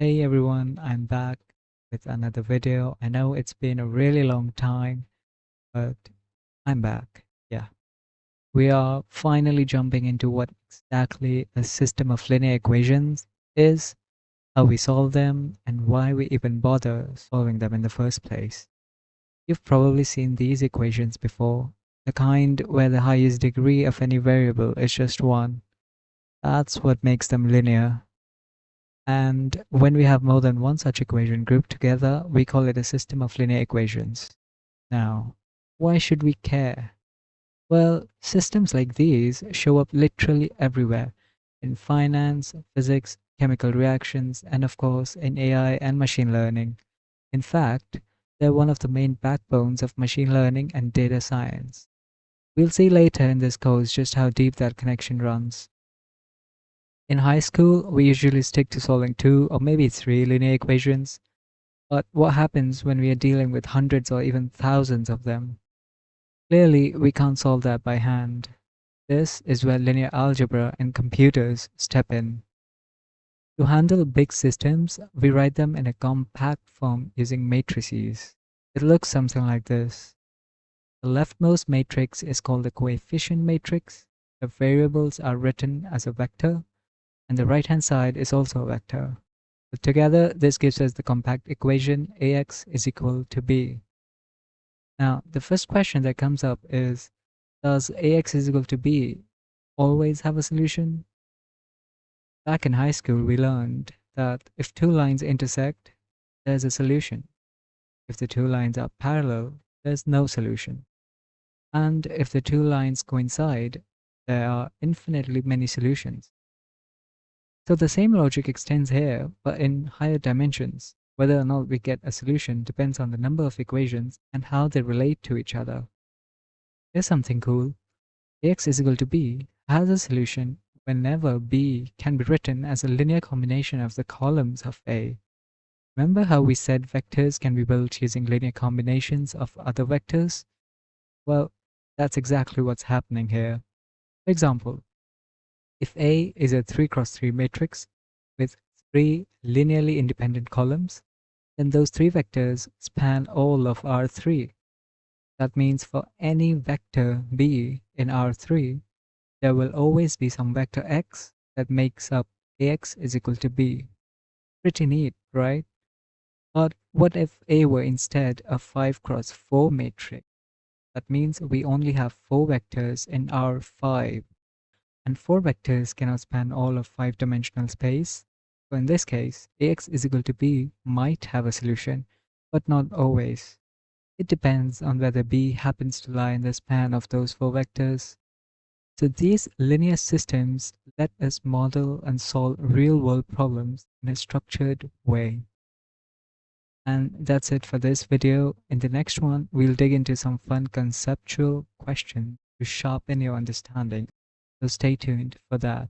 Hey everyone, I'm back with another video. I know it's been a really long time, but I'm back. Yeah, we are finally jumping into what exactly a system of linear equations is, how we solve them, and why we even bother solving them in the first place. You've probably seen these equations before, the kind where the highest degree of any variable is just 1. That's what makes them linear. And when we have more than one such equation grouped together, we call it a system of linear equations. Now, why should we care? Well, systems like these show up literally everywhere in finance, physics, chemical reactions, and of course in AI and machine learning. In fact, they're one of the main backbones of machine learning and data science. We'll see later in this course just how deep that connection runs. In high school, we usually stick to solving 2 or maybe 3 linear equations, but what happens when we are dealing with hundreds or even thousands of them? Clearly, we can't solve that by hand. This is where linear algebra and computers step in. To handle big systems, we write them in a compact form using matrices. It looks something like this. The leftmost matrix is called the coefficient matrix. The variables are written as a vector, and the right-hand side is also a vector. Together, this gives us the compact equation Ax is equal to b. Now, the first question that comes up is, does Ax is equal to b always have a solution? Back in high school, we learned that if two lines intersect, there's a solution. If the two lines are parallel, there's no solution. And if the two lines coincide, there are infinitely many solutions. So the same logic extends here, but in higher dimensions. Whether or not we get a solution depends on the number of equations and how they relate to each other. Here's something cool. Ax is equal to b has a solution whenever b can be written as a linear combination of the columns of A. Remember how we said vectors can be built using linear combinations of other vectors? Well, that's exactly what's happening here. For example, if A is a 3 cross 3 matrix with 3 linearly independent columns, then those 3 vectors span all of R3. That means for any vector B in R3, there will always be some vector x that makes up Ax is equal to b. Pretty neat, right? But what if A were instead a 5 cross 4 matrix? That means we only have 4 vectors in R5. And 4 vectors cannot span all of 5-dimensional space. So in this case, Ax is equal to b might have a solution, but not always. It depends on whether b happens to lie in the span of those 4 vectors. So these linear systems let us model and solve real-world problems in a structured way. And that's it for this video. In the next one, we'll dig into some fun conceptual questions to sharpen your understanding. So stay tuned for that.